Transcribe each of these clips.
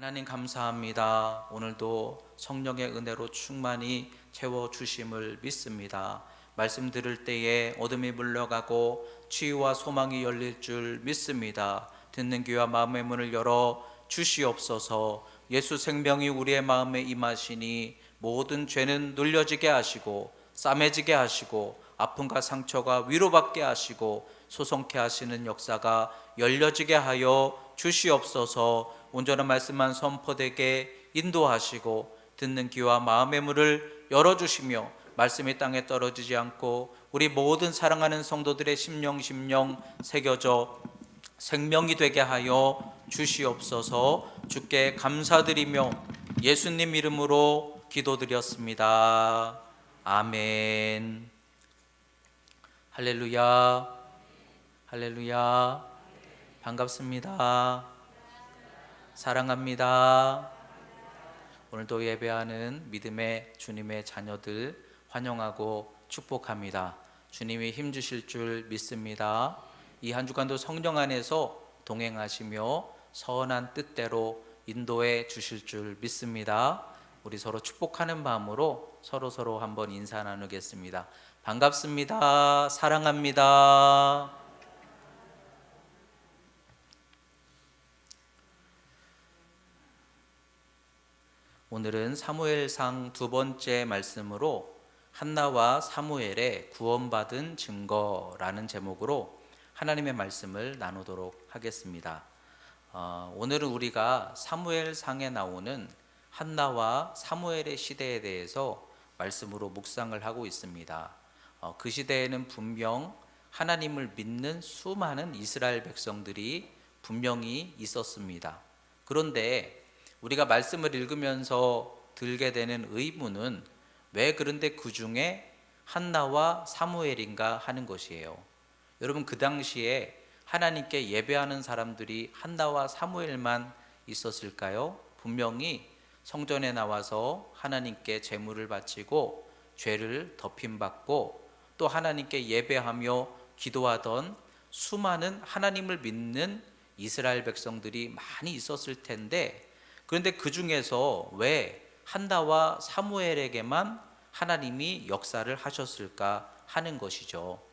하나님 감사합니다. 오늘도 성령의 은혜로 충만히 채워주심을 믿습니다. 말씀 들을 때에 어둠이 물러가고 치유와 소망이 열릴 줄 믿습니다. 듣는 귀와 마음의 문을 열어 주시옵소서. 예수 생명이 우리의 마음에 임하시니 모든 죄는 눌려지게 하시고 싸매지게 하시고 아픔과 상처가 위로받게 하시고 소송케 하시는 역사가 열려지게 하여 주시옵소서. 온전한 말씀만 선포되게 인도하시고 듣는 귀와 마음의 문을 열어주시며 말씀이 땅에 떨어지지 않고 우리 모든 사랑하는 성도들의 심령 새겨져 생명이 되게 하여 주시옵소서. 주께 감사드리며 예수님 이름으로 기도드렸습니다. 아멘. 할렐루야, 할렐루야. 반갑습니다. 사랑합니다. 오늘도 예배하는 믿음의 주님의 자녀들 환영하고 축복합니다. 주님이 힘주실 줄 믿습니다. 이 한 주간도 성령 안에서 동행하시며 선한 뜻대로 인도해 주실 줄 믿습니다. 우리 서로 축복하는 마음으로 서로 한번 인사 나누겠습니다. 반갑습니다. 사랑합니다. 오늘은 사무엘상 두 번째 말씀으로 한나와 사무엘의 구원받은 증거라는 제목으로 하나님의 말씀을 나누도록 하겠습니다. 오늘은 우리가 사무엘상에 나오는 한나와 사무엘의 시대에 대해서 말씀으로 묵상을 하고 있습니다. 그 시대에는 분명 하나님을 믿는 수많은 이스라엘 백성들이 분명히 있었습니다. 그런데 우리가 말씀을 읽으면서 들게 되는 의문은 왜 그런데 그 중에 한나와 사무엘인가 하는 것이에요. 여러분, 그 당시에 하나님께 예배하는 사람들이 한나와 사무엘만 있었을까요? 분명히 성전에 나와서 하나님께 제물을 바치고 죄를 덮임받고 또 하나님께 예배하며 기도하던 수많은 하나님을 믿는 이스라엘 백성들이 많이 있었을 텐데, 그런데 그 중에서 왜 한나와 사무엘에게만 하나님이 역사를 하셨을까 하는 것이죠.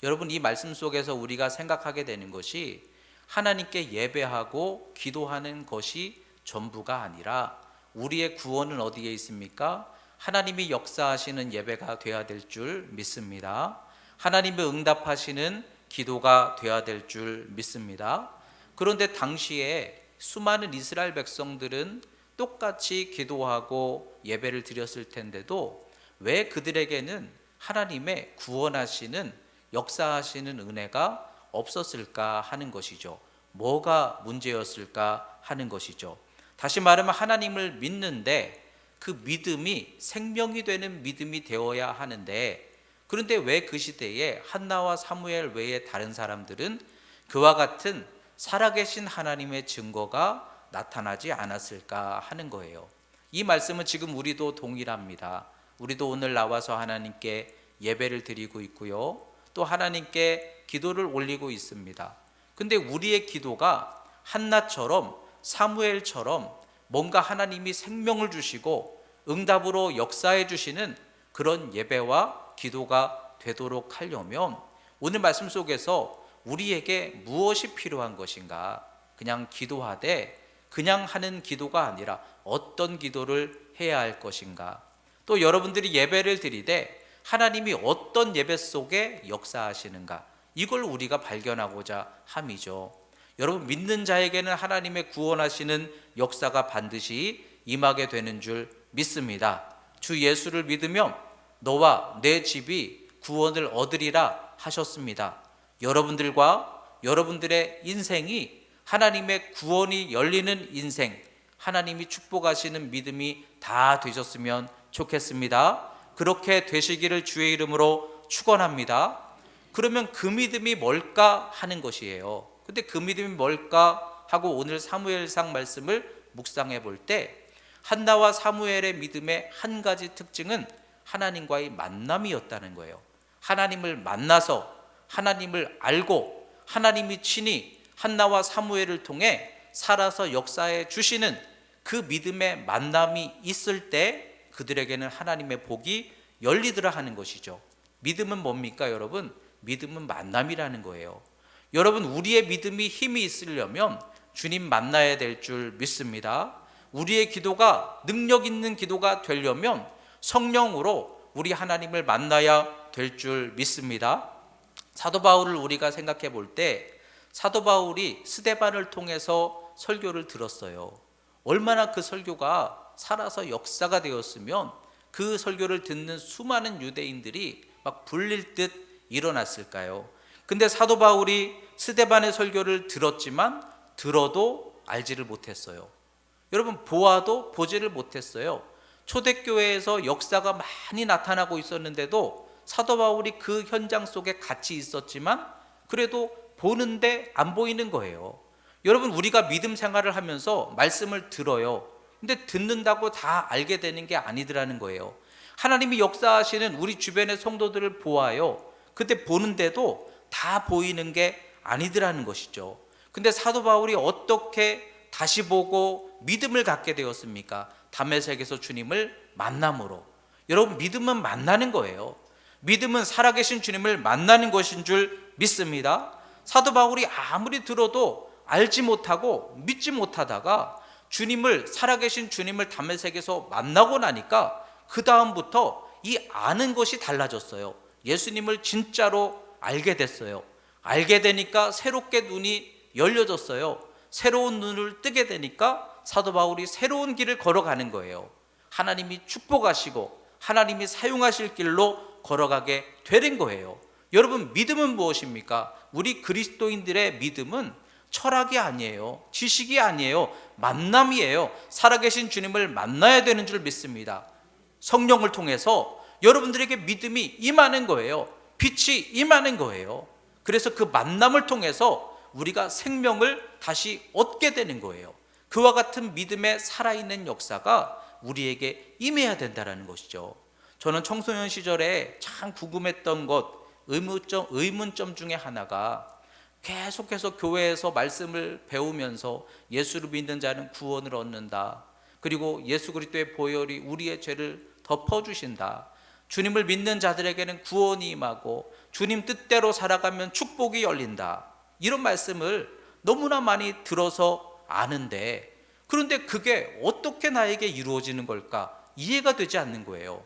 여러분, 이 말씀 속에서 우리가 생각하게 되는 것이 하나님께 예배하고 기도하는 것이 전부가 아니라 우리의 구원은 어디에 있습니까? 하나님이 역사하시는 예배가 되어야 될 줄 믿습니다. 하나님의 응답하시는 기도가 되어야 될 줄 믿습니다. 그런데 당시에 수많은 이스라엘 백성들은 똑같이 기도하고 예배를 드렸을 텐데도 왜 그들에게는 하나님의 구원하시는 역사하시는 은혜가 없었을까 하는 것이죠. 뭐가 문제였을까 하는 것이죠. 다시 말하면 하나님을 믿는데 그 믿음이 생명이 되는 믿음이 되어야 하는데, 그런데 왜 그 시대에 한나와 사무엘 외에 다른 사람들은 그와 같은 살아계신 하나님의 증거가 나타나지 않았을까 하는 거예요. 이 말씀은 지금 우리도 동일합니다. 우리도 오늘 나와서 하나님께 예배를 드리고 있고요, 또 하나님께 기도를 올리고 있습니다. 근데 우리의 기도가 한나처럼 사무엘처럼 뭔가 하나님이 생명을 주시고 응답으로 역사해 주시는 그런 예배와 기도가 되도록 하려면 오늘 말씀 속에서 우리에게 무엇이 필요한 것인가? 그냥 기도하되 그냥 하는 기도가 아니라 어떤 기도를 해야 할 것인가? 또 여러분들이 예배를 드리되 하나님이 어떤 예배 속에 역사하시는가? 이걸 우리가 발견하고자 함이죠. 여러분, 믿는 자에게는 하나님의 구원하시는 역사가 반드시 임하게 되는 줄 믿습니다. 주 예수를 믿으면 너와 내 집이 구원을 얻으리라 하셨습니다. 여러분들과 여러분들의 인생이 하나님의 구원이 열리는 인생, 하나님이 축복하시는 믿음이 다 되셨으면 좋겠습니다. 그렇게 되시기를 주의 이름으로 축원합니다. 그러면 그 믿음이 뭘까 하는 것이에요. 근데 그 믿음이 뭘까 하고 오늘 사무엘상 말씀을 묵상해 볼 때 한나와 사무엘의 믿음의 한 가지 특징은 하나님과의 만남이었다는 거예요. 하나님을 만나서 하나님을 알고 하나님이 친히 한나와 사무엘을 통해 살아서 역사해 주시는 그 믿음의 만남이 있을 때 그들에게는 하나님의 복이 열리더라 하는 것이죠. 믿음은 뭡니까 여러분? 믿음은 만남이라는 거예요. 여러분, 우리의 믿음이 힘이 있으려면 주님 만나야 될 줄 믿습니다. 우리의 기도가 능력 있는 기도가 되려면 성령으로 우리 하나님을 만나야 될 줄 믿습니다. 사도 바울을 우리가 생각해 볼 때 사도 바울이 스데반을 통해서 설교를 들었어요. 얼마나 그 설교가 살아서 역사가 되었으면 그 설교를 듣는 수많은 유대인들이 막 불릴 듯 일어났을까요? 근데 사도 바울이 스데반의 설교를 들었지만 들어도 알지를 못했어요. 여러분, 보아도 보지를 못했어요. 초대교회에서 역사가 많이 나타나고 있었는데도 사도 바울이 그 현장 속에 같이 있었지만 그래도 보는데 안 보이는 거예요. 여러분, 우리가 믿음 생활을 하면서 말씀을 들어요. 근데 듣는다고 다 알게 되는 게 아니더라는 거예요. 하나님이 역사하시는 우리 주변의 성도들을 보아요. 그때 보는데도 다 보이는 게 아니더라는 것이죠. 근데 사도 바울이 어떻게 다시 보고 믿음을 갖게 되었습니까? 다메섹에서 주님을 만남으로. 여러분, 믿음은 만나는 거예요. 믿음은 살아계신 주님을 만나는 것인 줄 믿습니다. 사도 바울이 아무리 들어도 알지 못하고 믿지 못하다가 주님을, 살아계신 주님을 다메섹에서 만나고 나니까 그 다음부터 이 아는 것이 달라졌어요. 예수님을 진짜로 알게 됐어요. 알게 되니까 새롭게 눈이 열려졌어요. 새로운 눈을 뜨게 되니까 사도 바울이 새로운 길을 걸어가는 거예요. 하나님이 축복하시고 하나님이 사용하실 길로 걸어가게 되는 거예요. 여러분, 믿음은 무엇입니까? 우리 그리스도인들의 믿음은 철학이 아니에요. 지식이 아니에요. 만남이에요. 살아계신 주님을 만나야 되는 줄 믿습니다. 성령을 통해서 여러분들에게 믿음이 임하는 거예요. 빛이 임하는 거예요. 그래서 그 만남을 통해서 우리가 생명을 다시 얻게 되는 거예요. 그와 같은 믿음의 살아있는 역사가 우리에게 임해야 된다는 것이죠. 저는 청소년 시절에 참 궁금했던 것, 의문점 중에 하나가 계속해서 교회에서 말씀을 배우면서 예수를 믿는 자는 구원을 얻는다. 그리고 예수 그리스도의 보혈이 우리의 죄를 덮어주신다. 주님을 믿는 자들에게는 구원이 임하고 주님 뜻대로 살아가면 축복이 열린다. 이런 말씀을 너무나 많이 들어서 아는데, 그런데 그게 어떻게 나에게 이루어지는 걸까? 이해가 되지 않는 거예요.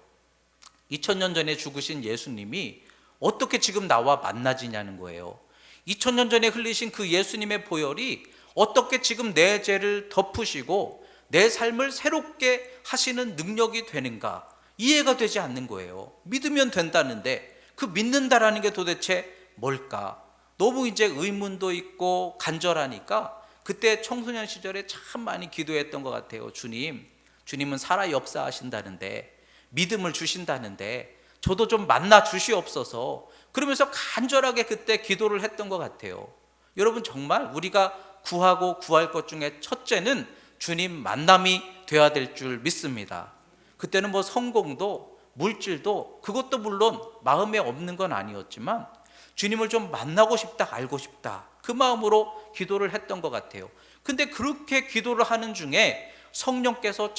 2000년 전에 죽으신 예수님이 어떻게 지금 나와 만나지냐는 거예요. 2000년 전에 흘리신 그 예수님의 보혈이 어떻게 지금 내 죄를 덮으시고 내 삶을 새롭게 하시는 능력이 되는가? 이해가 되지 않는 거예요. 믿으면 된다는데 그 믿는다라는 게 도대체 뭘까? 너무 이제 의문도 있고 간절하니까 그때 청소년 시절에 참 많이 기도했던 것 같아요. 주님은 살아 역사하신다는데, 믿음을 주신다는데 저도 좀 만나 주시옵소서. 그러면서 간절하게 그때 기도를 했던 것 같아요. 여러분, 정말 우리가 구하고 구할 것 중에 첫째는 주님 만남이 되어야 될 줄 믿습니다. 그때는 뭐 성공도 물질도 그것도 물론 마음에 없는 건 아니었지만 주님을 좀 만나고 싶다, 알고 싶다, 그 마음으로 기도를 했던 것 같아요. 근데 그렇게 기도를 하는 중에 성령께서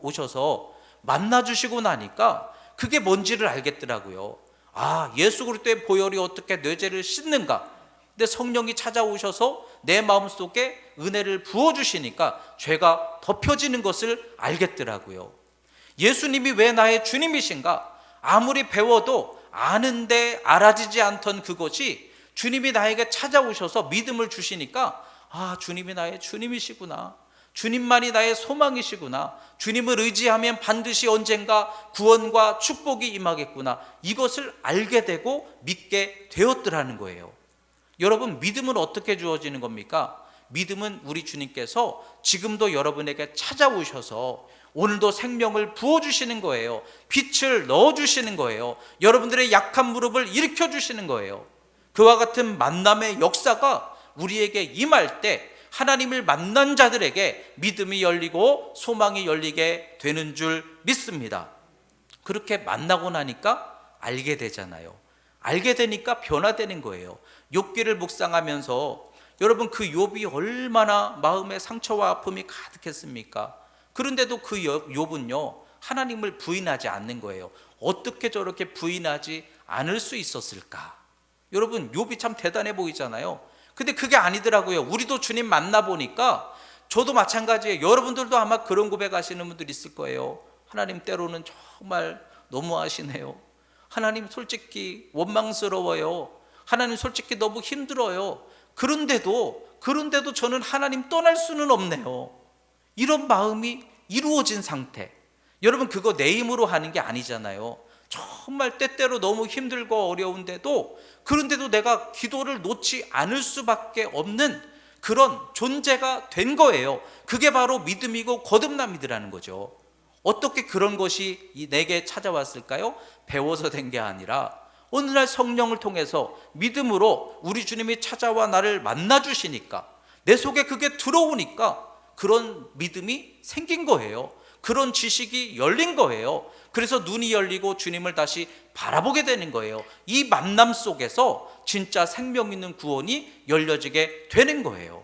오셔서 만나주시고 나니까 그게 뭔지를 알겠더라고요. 아, 예수 그리스도의 보혈이 어떻게 내 죄를 씻는가? 근데 성령이 찾아오셔서 내 마음속에 은혜를 부어주시니까 죄가 덮여지는 것을 알겠더라고요. 예수님이 왜 나의 주님이신가? 아무리 배워도 아는데 알아지지 않던 그것이 주님이 나에게 찾아오셔서 믿음을 주시니까, 아, 주님이 나의 주님이시구나, 주님만이 나의 소망이시구나, 주님을 의지하면 반드시 언젠가 구원과 축복이 임하겠구나, 이것을 알게 되고 믿게 되었더라는 거예요. 여러분, 믿음은 어떻게 주어지는 겁니까? 믿음은 우리 주님께서 지금도 여러분에게 찾아오셔서 오늘도 생명을 부어주시는 거예요. 빛을 넣어주시는 거예요. 여러분들의 약한 무릎을 일으켜주시는 거예요. 그와 같은 만남의 역사가 우리에게 임할 때 하나님을 만난 자들에게 믿음이 열리고 소망이 열리게 되는 줄 믿습니다. 그렇게 만나고 나니까 알게 되잖아요. 알게 되니까 변화되는 거예요. 욥기를 묵상하면서 여러분, 그 욥이 얼마나 마음의 상처와 아픔이 가득했습니까? 그런데도 그 욥은요, 하나님을 부인하지 않는 거예요. 어떻게 저렇게 부인하지 않을 수 있었을까? 여러분, 욥이 참 대단해 보이잖아요. 근데 그게 아니더라고요. 우리도 주님 만나보니까, 저도 마찬가지예요. 여러분들도 아마 그런 고백하시는 분들 있을 거예요. 하나님, 때로는 정말 너무하시네요. 하나님, 솔직히 원망스러워요. 하나님, 솔직히 너무 힘들어요. 그런데도 저는 하나님 떠날 수는 없네요. 이런 마음이 이루어진 상태. 여러분, 그거 내 힘으로 하는 게 아니잖아요. 정말 때때로 너무 힘들고 어려운데도, 그런데도 내가 기도를 놓지 않을 수밖에 없는 그런 존재가 된 거예요. 그게 바로 믿음이고 거듭남이라는 거죠. 어떻게 그런 것이 내게 찾아왔을까요? 배워서 된 게 아니라 어느 날 성령을 통해서 믿음으로 우리 주님이 찾아와 나를 만나 주시니까, 내 속에 그게 들어오니까 그런 믿음이 생긴 거예요. 그런 지식이 열린 거예요. 그래서 눈이 열리고 주님을 다시 바라보게 되는 거예요. 이 만남 속에서 진짜 생명 있는 구원이 열려지게 되는 거예요.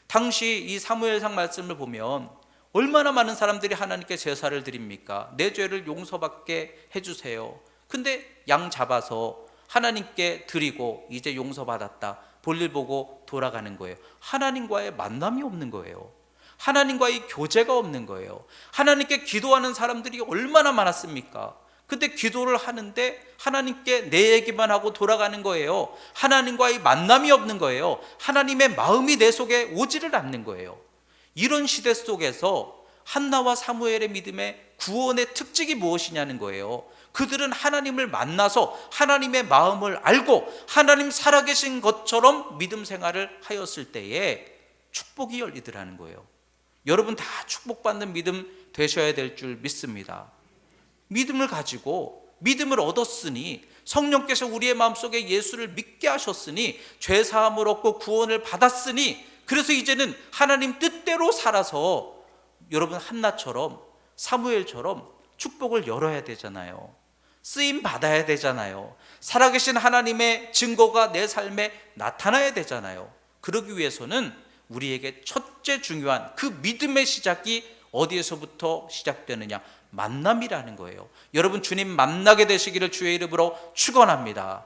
당시 이 사무엘상 말씀을 보면 얼마나 많은 사람들이 하나님께 제사를 드립니까? 내 죄를 용서받게 해주세요. 근데 양 잡아서 하나님께 드리고 이제 용서받았다, 볼일 보고 돌아가는 거예요. 하나님과의 만남이 없는 거예요. 하나님과의 교제가 없는 거예요. 하나님께 기도하는 사람들이 얼마나 많았습니까? 근데 기도를 하는데 하나님께 내 얘기만 하고 돌아가는 거예요. 하나님과의 만남이 없는 거예요. 하나님의 마음이 내 속에 오지를 않는 거예요. 이런 시대 속에서 한나와 사무엘의 믿음의 구원의 특징이 무엇이냐는 거예요. 그들은 하나님을 만나서 하나님의 마음을 알고 하나님 살아계신 것처럼 믿음 생활을 하였을 때에 축복이 열리더라는 거예요. 여러분, 다 축복받는 믿음 되셔야 될 줄 믿습니다. 믿음을 가지고 믿음을 얻었으니, 성령께서 우리의 마음속에 예수를 믿게 하셨으니, 죄사함을 얻고 구원을 받았으니, 그래서 이제는 하나님 뜻대로 살아서 여러분, 한나처럼 사무엘처럼 축복을 열어야 되잖아요. 쓰임 받아야 되잖아요. 살아계신 하나님의 증거가 내 삶에 나타나야 되잖아요. 그러기 위해서는 우리에게 첫째 중요한 그 믿음의 시작이 어디에서부터 시작되느냐? 만남이라는 거예요. 여러분, 주님 만나게 되시기를 주의 이름으로 축원합니다.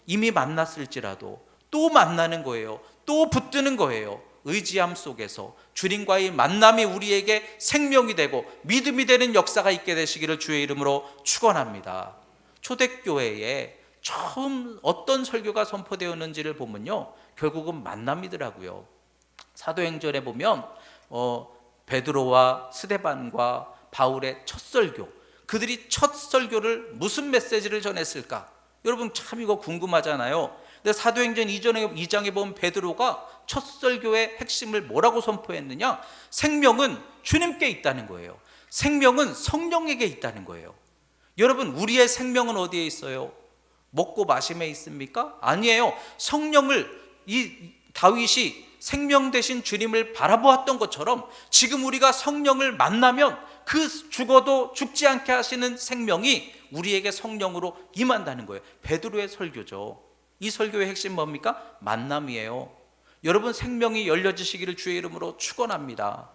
이미 만났을지라도 또 만나는 거예요. 또 붙드는 거예요. 의지함 속에서 주님과의 만남이 우리에게 생명이 되고 믿음이 되는 역사가 있게 되시기를 주의 이름으로 축원합니다. 초대교회에 처음 어떤 설교가 선포되었는지를 보면요, 결국은 만남이더라고요. 사도행전에 보면 베드로와 스데반과 바울의 첫 설교, 그들이 첫 설교를 무슨 메시지를 전했을까? 여러분, 참 이거 궁금하잖아요. 근데 사도행전 2장에 보면 베드로가 첫 설교의 핵심을 뭐라고 선포했느냐? 생명은 주님께 있다는 거예요. 생명은 성령에게 있다는 거예요. 여러분, 우리의 생명은 어디에 있어요? 먹고 마심에 있습니까? 아니에요. 성령을, 이 다윗이 생명 되신 주님을 바라보았던 것처럼 지금 우리가 성령을 만나면 그 죽어도 죽지 않게 하시는 생명이 우리에게 성령으로 임한다는 거예요. 베드로의 설교죠. 이 설교의 핵심 뭡니까? 만남이에요. 여러분, 생명이 열려지시기를 주의 이름으로 축원합니다.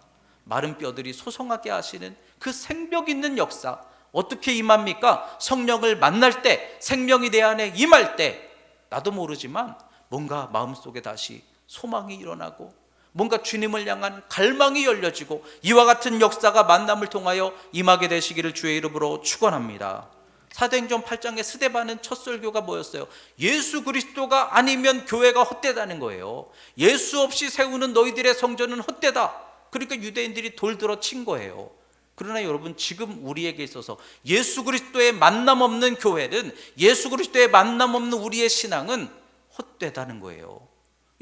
마른 뼈들이 소성하게 하시는 그 생명 있는 역사, 어떻게 임합니까? 성령을 만날 때, 생명이 내 안에 임할 때, 나도 모르지만 뭔가 마음속에 다시 소망이 일어나고 뭔가 주님을 향한 갈망이 열려지고 이와 같은 역사가 만남을 통하여 임하게 되시기를 주의 이름으로 축원합니다. 사도행전 8장의 스데반은 첫 설교가 뭐였어요? 예수 그리스도가 아니면 교회가 헛되다는 거예요. 예수 없이 세우는 너희들의 성전은 헛되다. 그러니까 유대인들이 돌들어 친 거예요. 그러나 여러분, 지금 우리에게 있어서 예수 그리스도의 만남 없는 교회는, 예수 그리스도의 만남 없는 우리의 신앙은 헛되다는 거예요.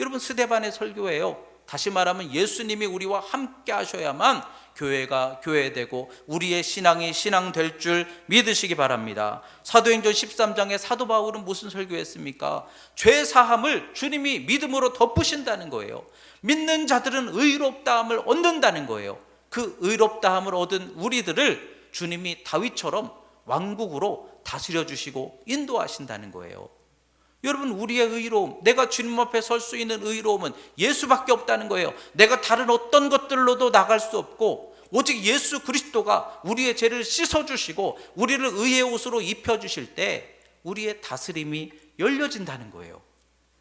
여러분, 스데반의 설교예요. 다시 말하면 예수님이 우리와 함께 하셔야만 교회가 교회되고 우리의 신앙이 신앙 될 줄 믿으시기 바랍니다. 사도행전 13장에 사도 바울은 무슨 설교했습니까? 죄 사함을 주님이 믿음으로 덮으신다는 거예요. 믿는 자들은 의롭다함을 얻는다는 거예요. 그 의롭다함을 얻은 우리들을 주님이 다윗처럼 왕국으로 다스려 주시고 인도하신다는 거예요. 여러분, 우리의 의로움, 내가 주님 앞에 설 수 있는 의로움은 예수밖에 없다는 거예요. 내가 다른 어떤 것들로도 나갈 수 없고 오직 예수 그리스도가 우리의 죄를 씻어주시고 우리를 의의 옷으로 입혀주실 때 우리의 다스림이 열려진다는 거예요.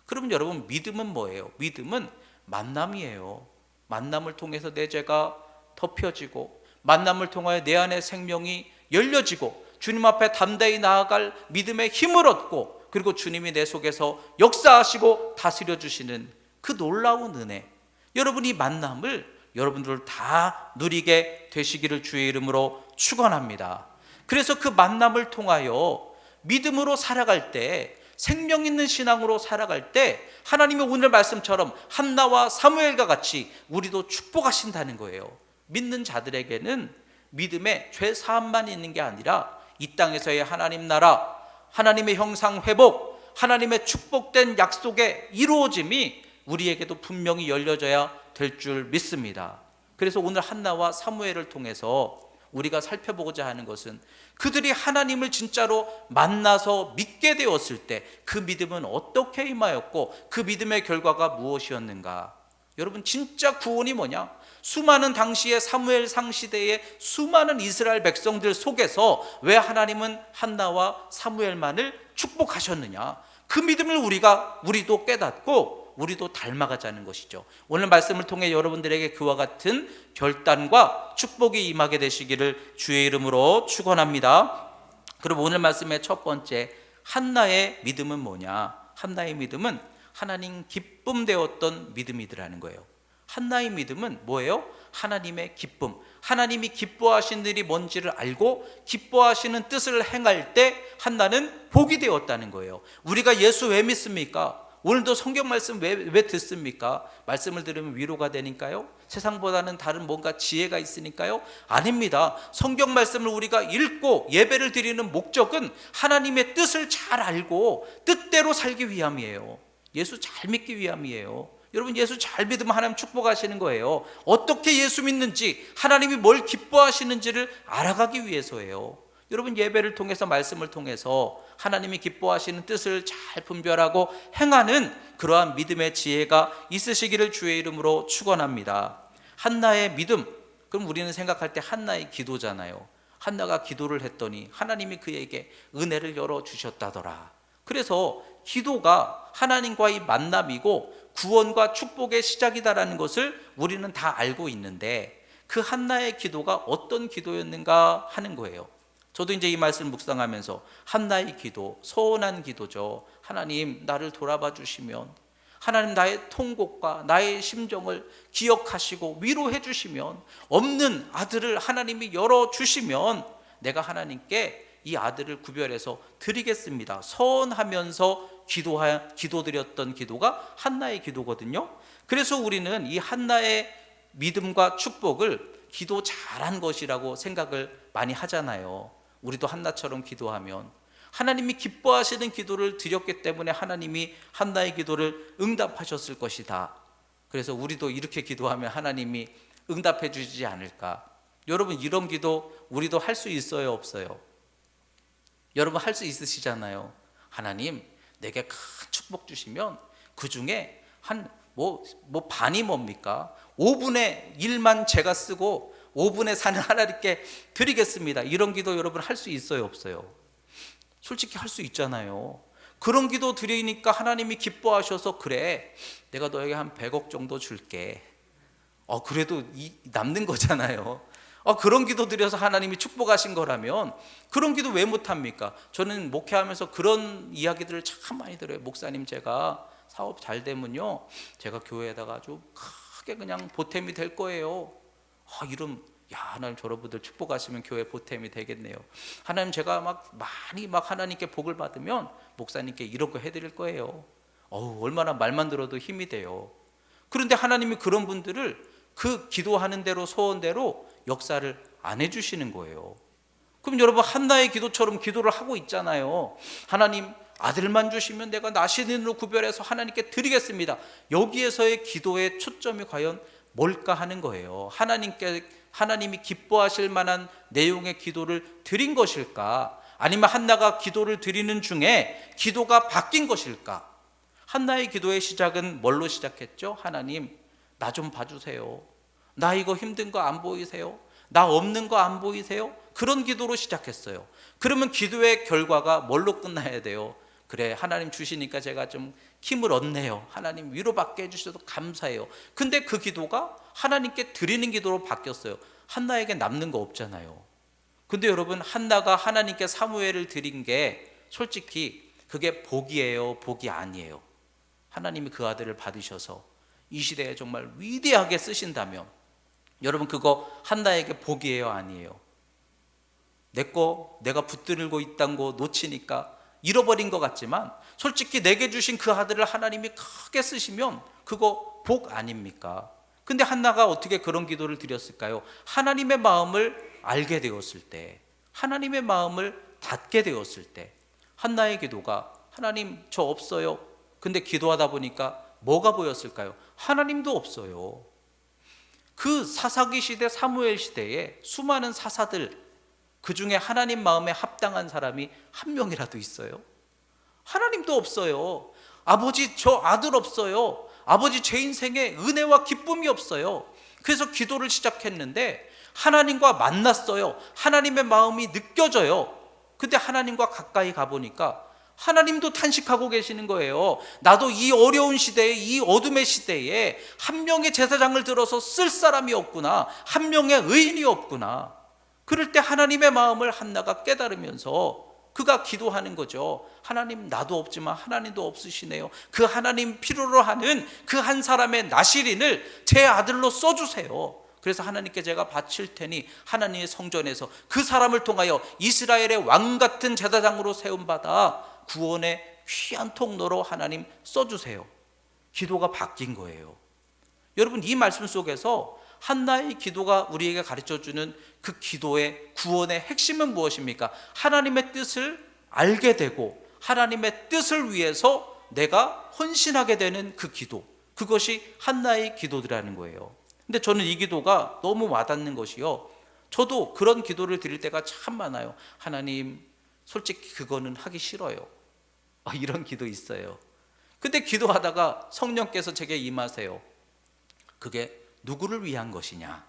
그러면 여러분, 믿음은 뭐예요? 믿음은 만남이에요. 만남을 통해서 내 죄가 덮여지고 만남을 통하여 내 안의 생명이 열려지고 주님 앞에 담대히 나아갈 믿음의 힘을 얻고 그리고 주님이 내 속에서 역사하시고 다스려 주시는 그 놀라운 은혜, 여러분 이 만남을 여러분들 다 누리게 되시기를 주의 이름으로 축원합니다. 그래서 그 만남을 통하여 믿음으로 살아갈 때, 생명 있는 신앙으로 살아갈 때 하나님의 오늘 말씀처럼 한나와 사무엘과 같이 우리도 축복하신다는 거예요. 믿는 자들에게는 믿음의 죄 사함만 있는 게 아니라 이 땅에서의 하나님 나라, 하나님의 형상 회복, 하나님의 축복된 약속의 이루어짐이 우리에게도 분명히 열려져야 될 줄 믿습니다. 그래서 오늘 한나와 사무엘을 통해서 우리가 살펴보고자 하는 것은 그들이 하나님을 진짜로 만나서 믿게 되었을 때 그 믿음은 어떻게 임하였고 그 믿음의 결과가 무엇이었는가. 여러분, 진짜 구원이 뭐냐? 수많은 당시의 사무엘상 시대의 수많은 이스라엘 백성들 속에서 왜 하나님은 한나와 사무엘만을 축복하셨느냐? 그 믿음을 우리도 깨닫고 우리도 닮아가자는 것이죠. 오늘 말씀을 통해 여러분들에게 그와 같은 결단과 축복이 임하게 되시기를 주의 이름으로 축원합니다. 그럼 오늘 말씀의 첫 번째, 한나의 믿음은 뭐냐? 한나의 믿음은 하나님 기쁨 되었던 믿음이더라는 거예요. 한나의 믿음은 뭐예요? 하나님의 기쁨, 하나님이 기뻐하시는 일이 뭔지를 알고 기뻐하시는 뜻을 행할 때 한나는 복이 되었다는 거예요. 우리가 예수 왜 믿습니까? 오늘도 성경 말씀 왜 듣습니까? 말씀을 들으면 위로가 되니까요? 세상보다는 다른 뭔가 지혜가 있으니까요? 아닙니다. 성경 말씀을 우리가 읽고 예배를 드리는 목적은 하나님의 뜻을 잘 알고 뜻대로 살기 위함이에요. 예수 잘 믿기 위함이에요. 여러분, 예수 잘 믿으면 하나님 축복하시는 거예요. 어떻게 예수 믿는지, 하나님이 뭘 기뻐하시는지를 알아가기 위해서예요. 여러분, 예배를 통해서, 말씀을 통해서 하나님이 기뻐하시는 뜻을 잘 분별하고 행하는 그러한 믿음의 지혜가 있으시기를 주의 이름으로 축원합니다. 한나의 믿음, 그럼 우리는 생각할 때 한나의 기도잖아요. 한나가 기도를 했더니 하나님이 그에게 은혜를 열어주셨다더라. 그래서 기도가 하나님과의 만남이고 구원과 축복의 시작이다라는 것을 우리는 다 알고 있는데 그 한나의 기도가 어떤 기도였는가 하는 거예요. 저도 이제 이 말씀을 묵상하면서 한나의 기도, 서운한 기도죠. 하나님, 나를 돌아봐 주시면, 하나님 나의 통곡과 나의 심정을 기억하시고 위로해 주시면, 없는 아들을 하나님이 열어주시면 내가 하나님께 이 아들을 구별해서 드리겠습니다. 서운하면서 기도드렸던 기도가 한나의 기도거든요. 그래서 우리는 이 한나의 믿음과 축복을 기도 잘한 것이라고 생각을 많이 하잖아요. 우리도 한나처럼 기도하면 하나님이 기뻐하시는 기도를 드렸기 때문에 하나님이 한나의 기도를 응답하셨을 것이다. 그래서 우리도 이렇게 기도하면 하나님이 응답해 주지 않을까. 여러분, 이런 기도 우리도 할 수 있어요, 없어요? 여러분, 할 수 있으시잖아요. 하나님, 내게 큰 축복 주시면 그 중에 반이 뭡니까? 5분의 1만 제가 쓰고 5분의 4는 하나님께 드리겠습니다. 이런 기도 여러분 할 수 있어요, 없어요? 솔직히 할 수 있잖아요. 그런 기도 드리니까 하나님이 기뻐하셔서 그래, 내가 너에게 한 100억 정도 줄게. 그래도 남는 거잖아요. 그런 기도 드려서 하나님이 축복하신 거라면 그런 기도 왜 못합니까? 저는 목회하면서 그런 이야기들을 참 많이 들어요. 목사님, 제가 사업 잘 되면요, 제가 교회에다가 아주 크게 그냥 보탬이 될 거예요. 하나님 저러분들 축복하시면 교회 보탬이 되겠네요. 하나님, 제가 많이 하나님께 복을 받으면 목사님께 이런 거 해드릴 거예요. 얼마나 말만 들어도 힘이 돼요. 그런데 하나님이 그런 분들을 그 기도하는 대로, 소원대로 역사를 안 해주시는 거예요. 그럼 여러분, 한나의 기도처럼 기도를 하고 있잖아요. 하나님, 아들만 주시면 내가 나시린으로 구별해서 하나님께 드리겠습니다. 여기에서의 기도의 초점이 과연 뭘까 하는 거예요. 하나님이 기뻐하실 만한 내용의 기도를 드린 것일까? 아니면 한나가 기도를 드리는 중에 기도가 바뀐 것일까? 한나의 기도의 시작은 뭘로 시작했죠? 하나님, 나 좀 봐주세요. 나 이거 힘든 거 안 보이세요? 나 없는 거 안 보이세요? 그런 기도로 시작했어요. 그러면 기도의 결과가 뭘로 끝나야 돼요? 그래, 하나님 주시니까 제가 좀 힘을 얻네요. 하나님 위로받게 해주셔서 감사해요. 근데 그 기도가 하나님께 드리는 기도로 바뀌었어요. 한나에게 남는 거 없잖아요. 근데 여러분, 한나가 하나님께 사무엘을 드린 게 솔직히 그게 복이에요, 복이 아니에요? 하나님이 그 아들을 받으셔서 이 시대에 정말 위대하게 쓰신다면 여러분, 그거 한나에게 복이에요, 아니에요? 내가 붙들고 있던 거 놓치니까 잃어버린 것 같지만 솔직히 내게 주신 그 아들을 하나님이 크게 쓰시면 그거 복 아닙니까? 근데 한나가 어떻게 그런 기도를 드렸을까요? 하나님의 마음을 알게 되었을 때, 하나님의 마음을 닫게 되었을 때, 한나의 기도가 하나님 저 없어요. 근데 기도하다 보니까 뭐가 보였을까요? 하나님도 없어요. 그 사사기 시대, 사무엘 시대에 수많은 사사들, 그 중에 하나님 마음에 합당한 사람이 한 명이라도 있어요? 하나님도 없어요. 아버지 저 아들 없어요. 아버지 제 인생에 은혜와 기쁨이 없어요. 그래서 기도를 시작했는데 하나님과 만났어요. 하나님의 마음이 느껴져요. 근데 하나님과 가까이 가보니까 하나님도 탄식하고 계시는 거예요. 나도 이 어려운 시대에, 이 어둠의 시대에 한 명의 제사장을 들어서 쓸 사람이 없구나, 한 명의 의인이 없구나. 그럴 때 하나님의 마음을 한나가 깨달으면서 그가 기도하는 거죠. 하나님, 나도 없지만 하나님도 없으시네요. 그 하나님 필요로 하는 그 한 사람의 나실인을 제 아들로 써주세요. 그래서 하나님께 제가 바칠 테니 하나님의 성전에서 그 사람을 통하여 이스라엘의 왕 같은 제사장으로 세움받아 구원의 귀한 통로로 하나님 써주세요. 기도가 바뀐 거예요. 여러분, 이 말씀 속에서 한나의 기도가 우리에게 가르쳐주는 그 기도의 구원의 핵심은 무엇입니까? 하나님의 뜻을 알게 되고 하나님의 뜻을 위해서 내가 헌신하게 되는 그 기도, 그것이 한나의 기도라는 거예요. 근데 저는 이 기도가 너무 와닿는 것이요, 저도 그런 기도를 드릴 때가 참 많아요. 하나님, 솔직히 그거는 하기 싫어요. 이런 기도 있어요. 근데 기도하다가 성령께서 제게 임하세요. 그게 누구를 위한 것이냐?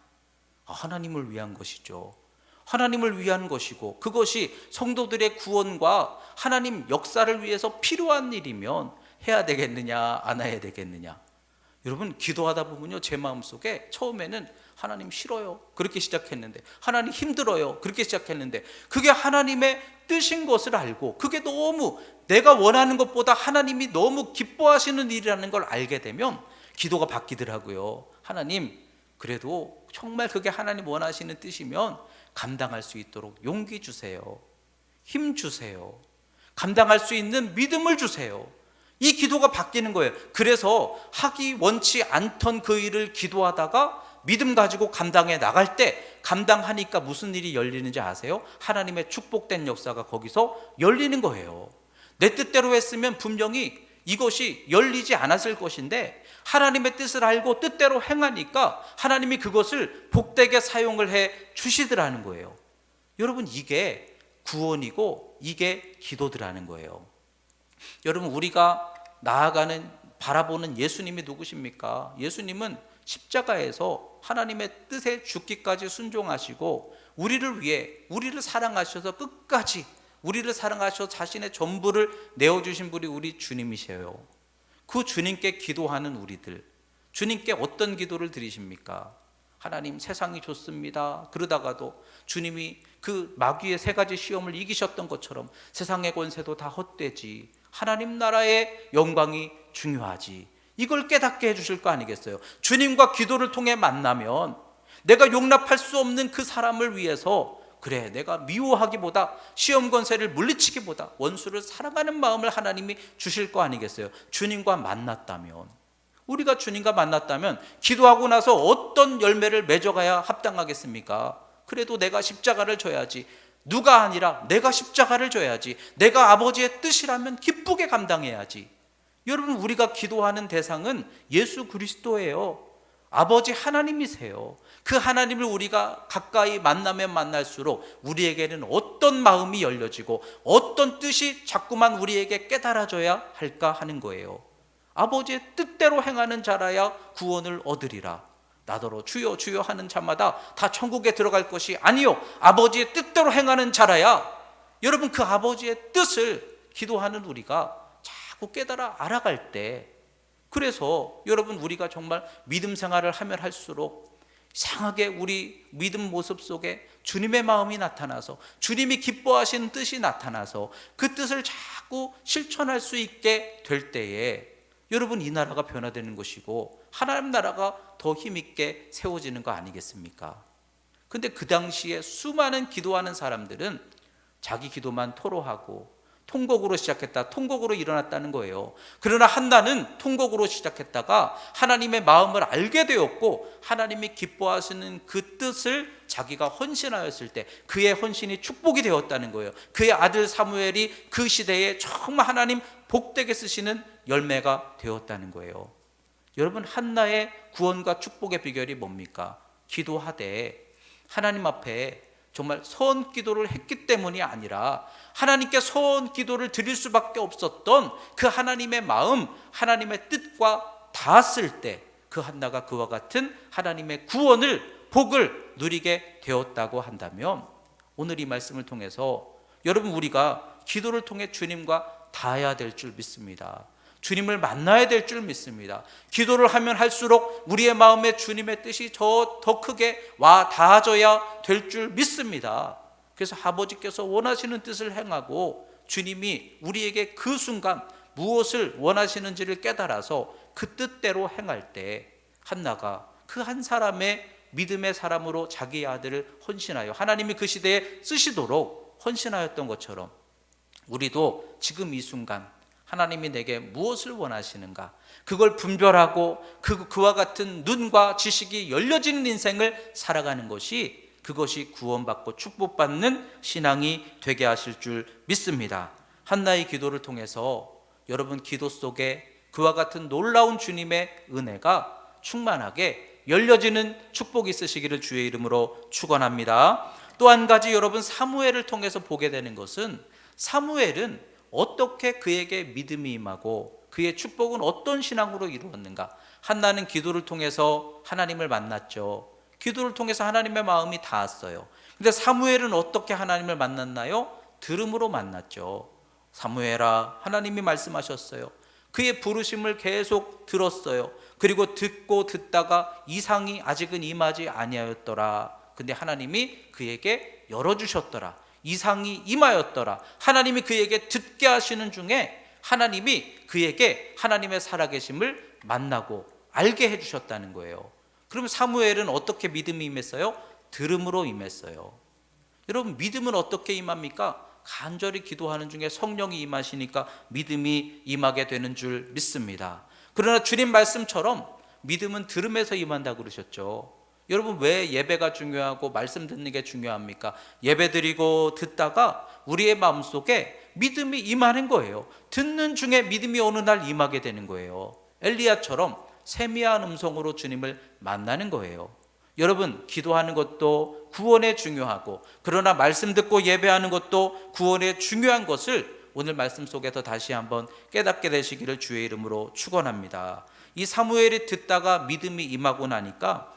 하나님을 위한 것이죠. 하나님을 위한 것이고 그것이 성도들의 구원과 하나님 역사를 위해서 필요한 일이면 해야 되겠느냐, 안 해야 되겠느냐? 여러분, 기도하다 보면요, 제 마음속에 처음에는 하나님 싫어요, 그렇게 시작했는데, 하나님 힘들어요, 그렇게 시작했는데, 그게 하나님의 뜻인 것을 알고 그게 너무 내가 원하는 것보다 하나님이 너무 기뻐하시는 일이라는 걸 알게 되면 기도가 바뀌더라고요. 하나님, 그래도 정말 그게 하나님 원하시는 뜻이면 감당할 수 있도록 용기 주세요. 힘 주세요. 감당할 수 있는 믿음을 주세요. 이 기도가 바뀌는 거예요. 그래서 하기 원치 않던 그 일을 기도하다가 믿음 가지고 감당해 나갈 때 감당하니까 무슨 일이 열리는지 아세요? 하나님의 축복된 역사가 거기서 열리는 거예요. 내 뜻대로 했으면 분명히 이것이 열리지 않았을 것인데 하나님의 뜻을 알고 뜻대로 행하니까 하나님이 그것을 복되게 사용을 해 주시더라는 거예요. 여러분, 이게 구원이고 이게 기도더라는 거예요. 여러분, 우리가 나아가는 바라보는 예수님이 누구십니까? 예수님은 십자가에서 하나님의 뜻에 죽기까지 순종하시고 우리를 위해 우리를 사랑하셔서 끝까지 우리를 사랑하셔서 자신의 전부를 내어주신 분이 우리 주님이세요. 그 주님께 기도하는 우리들, 주님께 어떤 기도를 드리십니까? 하나님, 세상이 좋습니다. 그러다가도 주님이 그 마귀의 세 가지 시험을 이기셨던 것처럼 세상의 권세도 다 헛되지, 하나님 나라의 영광이 중요하지, 이걸 깨닫게 해주실 거 아니겠어요? 주님과 기도를 통해 만나면 내가 용납할 수 없는 그 사람을 위해서, 그래, 내가 미워하기보다 시험 권세를 물리치기보다 원수를 사랑하는 마음을 하나님이 주실 거 아니겠어요? 주님과 만났다면, 우리가 주님과 만났다면 기도하고 나서 어떤 열매를 맺어가야 합당하겠습니까? 그래도 내가 십자가를 져야지, 누가 아니라 내가 십자가를 져야지, 내가 아버지의 뜻이라면 기쁘게 감당해야지. 여러분, 우리가 기도하는 대상은 예수 그리스도예요. 아버지 하나님이세요. 그 하나님을 우리가 가까이 만나면 만날수록 우리에게는 어떤 마음이 열려지고 어떤 뜻이 자꾸만 우리에게 깨달아져야 할까 하는 거예요. 아버지의 뜻대로 행하는 자라야 구원을 얻으리라. 나더러 주여 주여 하는 자마다 다 천국에 들어갈 것이 아니요 아버지의 뜻대로 행하는 자라야. 여러분, 그 아버지의 뜻을 기도하는 우리가 자꾸 깨달아 알아갈 때, 그래서 여러분, 우리가 정말 믿음 생활을 하면 할수록 이상하게 우리 믿음 모습 속에 주님의 마음이 나타나서, 주님이 기뻐하시는 뜻이 나타나서 그 뜻을 자꾸 실천할 수 있게 될 때에 여러분, 이 나라가 변화되는 것이고 하나님 나라가 더 힘있게 세워지는 거 아니겠습니까? 근데 그 당시에 수많은 기도하는 사람들은 자기 기도만 토로하고 통곡으로 시작했다, 통곡으로 일어났다는 거예요. 그러나 한나는 통곡으로 시작했다가 하나님의 마음을 알게 되었고 하나님이 기뻐하시는 그 뜻을 자기가 헌신하였을 때 그의 헌신이 축복이 되었다는 거예요. 그의 아들 사무엘이 그 시대에 정말 하나님 복되게 쓰시는 열매가 되었다는 거예요. 여러분, 한나의 구원과 축복의 비결이 뭡니까? 기도하되 하나님 앞에 정말 선 기도를 했기 때문이 아니라 하나님께 선 기도를 드릴 수밖에 없었던 그 하나님의 마음, 하나님의 뜻과 닿았을 때 그 한나가 그와 같은 하나님의 구원을, 복을 누리게 되었다고 한다면, 오늘 이 말씀을 통해서 여러분, 우리가 기도를 통해 주님과 닿아야 될 줄 믿습니다. 주님을 만나야 될 줄 믿습니다. 기도를 하면 할수록 우리의 마음에 주님의 뜻이 더 크게 와 닿아져야 될 줄 믿습니다. 그래서 아버지께서 원하시는 뜻을 행하고 주님이 우리에게 그 순간 무엇을 원하시는지를 깨달아서 그 뜻대로 행할 때 한나가 그 한 사람의 믿음의 사람으로 자기의 아들을 헌신하여 하나님이 그 시대에 쓰시도록 헌신하였던 것처럼 우리도 지금 이 순간 하나님이 내게 무엇을 원하시는가, 그걸 분별하고 그와 같은 눈과 지식이 열려지는 인생을 살아가는 것이, 그것이 구원받고 축복받는 신앙이 되게 하실 줄 믿습니다. 한나의 기도를 통해서 여러분, 기도 속에 그와 같은 놀라운 주님의 은혜가 충만하게 열려지는 축복이 있으시기를 주의 이름으로 축원합니다. 또 한 가지 여러분, 사무엘을 통해서 보게 되는 것은, 사무엘은 어떻게 그에게 믿음이 임하고 그의 축복은 어떤 신앙으로 이루었는가. 한나는 기도를 통해서 하나님을 만났죠. 기도를 통해서 하나님의 마음이 닿았어요. 근데 사무엘은 어떻게 하나님을 만났나요? 들음으로 만났죠. 사무엘아, 하나님이 말씀하셨어요. 그의 부르심을 계속 들었어요. 그리고 듣다가 이상이 아직은 임하지 아니하였더라. 근데 하나님이 그에게 열어주셨더라. 이상이 임하였더라. 하나님이 그에게 듣게 하시는 중에 하나님이 그에게 하나님의 살아계심을 만나고 알게 해주셨다는 거예요. 그럼 사무엘은 어떻게 믿음이 임했어요? 들음으로 임했어요. 여러분, 믿음은 어떻게 임합니까? 간절히 기도하는 중에 성령이 임하시니까 믿음이 임하게 되는 줄 믿습니다. 그러나 주님 말씀처럼 믿음은 들음에서 임한다고 그러셨죠. 여러분, 왜 예배가 중요하고 말씀 듣는 게 중요합니까? 예배 드리고 듣다가 우리의 마음속에 믿음이 임하는 거예요. 듣는 중에 믿음이 어느 날 임하게 되는 거예요. 엘리야처럼 세미한 음성으로 주님을 만나는 거예요. 여러분, 기도하는 것도 구원에 중요하고, 그러나 말씀 듣고 예배하는 것도 구원에 중요한 것을 오늘 말씀 속에서 다시 한번 깨닫게 되시기를 주의 이름으로 축원합니다. 이 사무엘이 듣다가 믿음이 임하고 나니까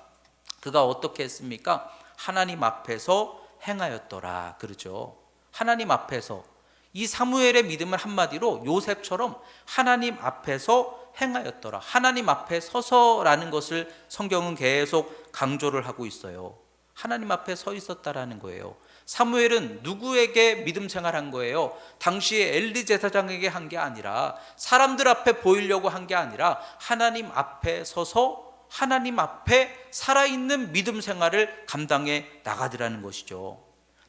그가 어떻게 했습니까? 하나님 앞에서 행하였더라 그러죠. 하나님 앞에서, 이 사무엘의 믿음을 한마디로 요셉처럼 하나님 앞에서 행하였더라, 하나님 앞에 서서라는 것을 성경은 계속 강조를 하고 있어요. 하나님 앞에 서 있었다라는 거예요. 사무엘은 누구에게 믿음 생활한 거예요? 당시에 엘리 제사장에게 한 게 아니라, 사람들 앞에 보이려고 한 게 아니라 하나님 앞에 서서 하나님 앞에 살아있는 믿음 생활을 감당해 나가더라는 것이죠.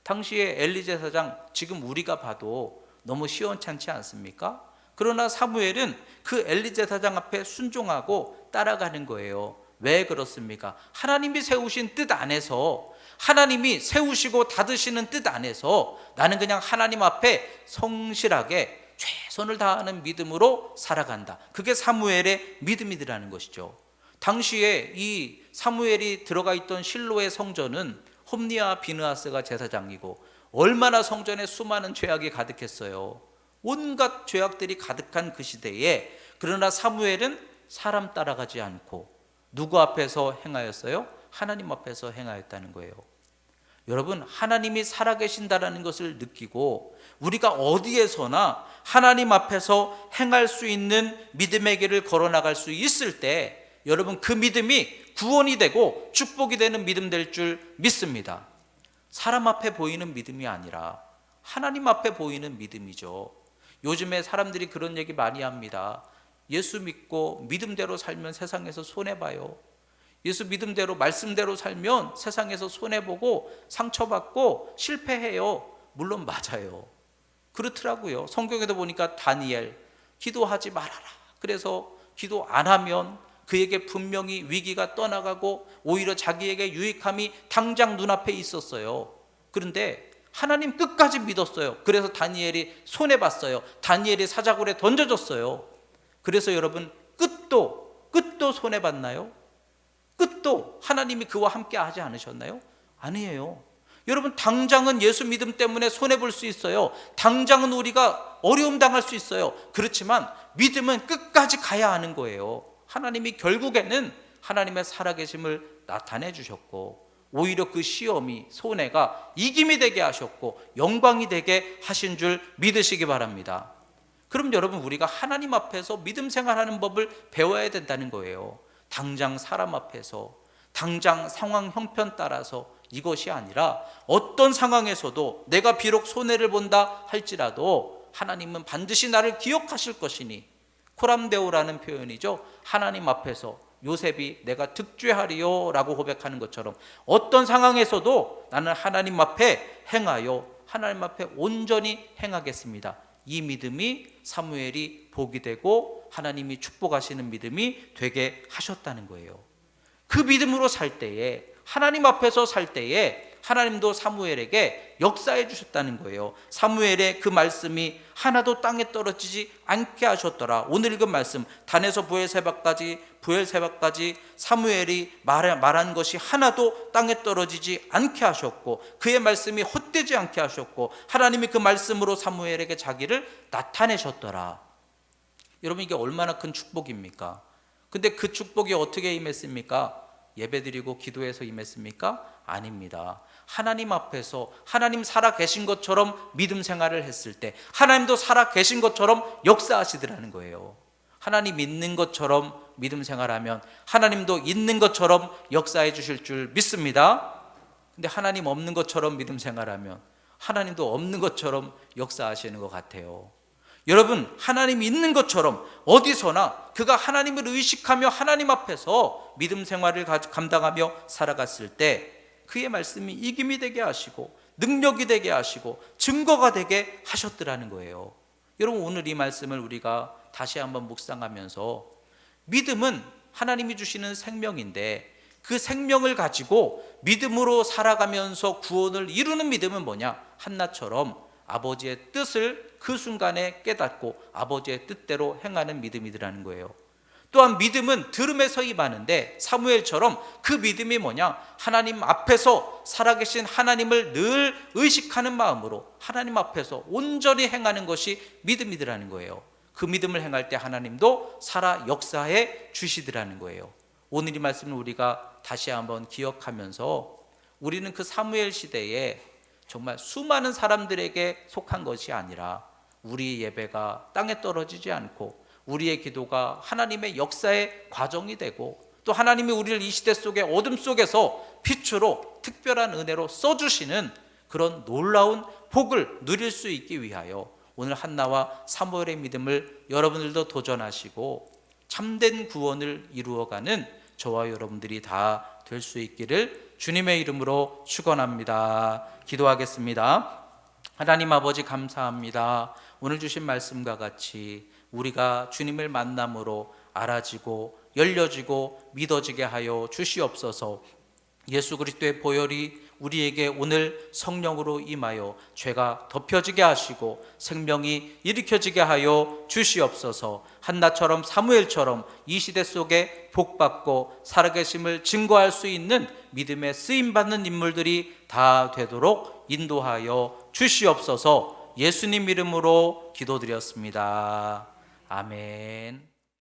당시에 엘리 제사장, 지금 우리가 봐도 너무 시원찮지 않습니까? 그러나 사무엘은 그 엘리 제사장 앞에 순종하고 따라가는 거예요. 왜 그렇습니까? 하나님이 세우신 뜻 안에서, 하나님이 세우시고 닫으시는 뜻 안에서 나는 그냥 하나님 앞에 성실하게 최선을 다하는 믿음으로 살아간다. 그게 사무엘의 믿음이라는 것이죠. 당시에 이 사무엘이 들어가 있던 실로의 성전은 홈니와 비느하스가 제사장이고 얼마나 성전에 수많은 죄악이 가득했어요. 온갖 죄악들이 가득한 그 시대에, 그러나 사무엘은 사람 따라가지 않고 누구 앞에서 행하였어요? 하나님 앞에서 행하였다는 거예요. 여러분, 하나님이 살아계신다라는 것을 느끼고 우리가 어디에서나 하나님 앞에서 행할 수 있는 믿음의 길을 걸어나갈 수 있을 때, 여러분, 그 믿음이 구원이 되고 축복이 되는 믿음 될 줄 믿습니다. 사람 앞에 보이는 믿음이 아니라 하나님 앞에 보이는 믿음이죠. 요즘에 사람들이 그런 얘기 많이 합니다. 예수 믿고 믿음대로 살면 세상에서 손해봐요. 예수 믿음대로 말씀대로 살면 세상에서 손해보고 상처받고 실패해요. 물론 맞아요. 그렇더라고요. 성경에도 보니까 다니엘 기도하지 말아라. 그래서 기도 안 하면 그에게 분명히 위기가 떠나가고 오히려 자기에게 유익함이 당장 눈앞에 있었어요. 그런데 하나님 끝까지 믿었어요. 그래서 다니엘이 손해봤어요. 다니엘이 사자굴에 던져졌어요. 그래서 여러분, 끝도 손해봤나요? 끝도 하나님이 그와 함께 하지 않으셨나요? 아니에요. 여러분, 당장은 예수 믿음 때문에 손해볼 수 있어요. 당장은 우리가 어려움 당할 수 있어요. 그렇지만 믿음은 끝까지 가야 하는 거예요. 하나님이 결국에는 하나님의 살아계심을 나타내 주셨고, 오히려 그 시험이, 손해가 이김이 되게 하셨고 영광이 되게 하신 줄 믿으시기 바랍니다. 그럼 여러분, 우리가 하나님 앞에서 믿음 생활하는 법을 배워야 된다는 거예요. 당장 사람 앞에서, 당장 상황 형편 따라서 이것이 아니라 어떤 상황에서도 내가 비록 손해를 본다 할지라도 하나님은 반드시 나를 기억하실 것이니, 코람데오라는 표현이죠. 하나님 앞에서 요셉이 내가 득죄하리요 라고 고백하는 것처럼 어떤 상황에서도 나는 하나님 앞에 행하여 하나님 앞에 온전히 행하겠습니다. 이 믿음이 사무엘이 복이 되고 하나님이 축복하시는 믿음이 되게 하셨다는 거예요. 그 믿음으로 살 때에, 하나님 앞에서 살 때에 하나님도 사무엘에게 역사해 주셨다는 거예요. 사무엘의 그 말씀이 하나도 땅에 떨어지지 않게 하셨더라. 오늘 읽은 말씀, 단에서 부엘세바까지 사무엘이 말한 것이 하나도 땅에 떨어지지 않게 하셨고, 그의 말씀이 헛되지 않게 하셨고, 하나님이 그 말씀으로 사무엘에게 자기를 나타내셨더라. 여러분, 이게 얼마나 큰 축복입니까? 근데 그 축복이 어떻게 임했습니까? 예배드리고 기도해서 임했습니까? 아닙니다. 하나님 앞에서 하나님 살아 계신 것처럼 믿음 생활을 했을 때 하나님도 살아 계신 것처럼 역사하시더라는 거예요. 하나님 있는 것처럼 믿음 생활하면 하나님도 있는 것처럼 역사해 주실 줄 믿습니다. 근데 하나님 없는 것처럼 믿음 생활하면 하나님도 없는 것처럼 역사하시는 것 같아요. 여러분, 하나님 있는 것처럼 어디서나 그가 하나님을 의식하며 하나님 앞에서 믿음 생활을 감당하며 살아갔을 때 그의 말씀이 이김이 되게 하시고 능력이 되게 하시고 증거가 되게 하셨더라는 거예요. 여러분, 오늘 이 말씀을 우리가 다시 한번 묵상하면서, 믿음은 하나님이 주시는 생명인데 그 생명을 가지고 믿음으로 살아가면서 구원을 이루는 믿음은 뭐냐? 한나처럼 아버지의 뜻을 그 순간에 깨닫고 아버지의 뜻대로 행하는 믿음이더라는 거예요. 또한 믿음은 들음에서 임하는데 사무엘처럼 그 믿음이 뭐냐? 하나님 앞에서 살아계신 하나님을 늘 의식하는 마음으로 하나님 앞에서 온전히 행하는 것이 믿음이더라는 거예요. 그 믿음을 행할 때 하나님도 살아 역사해 주시더라는 거예요. 오늘 이 말씀을 우리가 다시 한번 기억하면서, 우리는 그 사무엘 시대에 정말 수많은 사람들에게 속한 것이 아니라 우리의 예배가 땅에 떨어지지 않고 우리의 기도가 하나님의 역사의 과정이 되고, 또 하나님이 우리를 이 시대 속에 어둠 속에서 빛으로 특별한 은혜로 써주시는 그런 놀라운 복을 누릴 수 있기 위하여 오늘 한나와 사무엘의 믿음을 여러분들도 도전하시고 참된 구원을 이루어가는 저와 여러분들이 다 될 수 있기를 주님의 이름으로 축원합니다. 기도하겠습니다. 하나님 아버지, 감사합니다. 오늘 주신 말씀과 같이 우리가 주님을 만남으로 알아지고 열려지고 믿어지게 하여 주시옵소서. 예수 그리스도의 보혈이 우리에게 오늘 성령으로 임하여 죄가 덮여지게 하시고 생명이 일으켜지게 하여 주시옵소서. 한나처럼 사무엘처럼 이 시대 속에 복받고 살아계심을 증거할 수 있는 믿음에 쓰임받는 인물들이 다 되도록 인도하여 주시옵소서. 예수님 이름으로 기도드렸습니다. 아멘.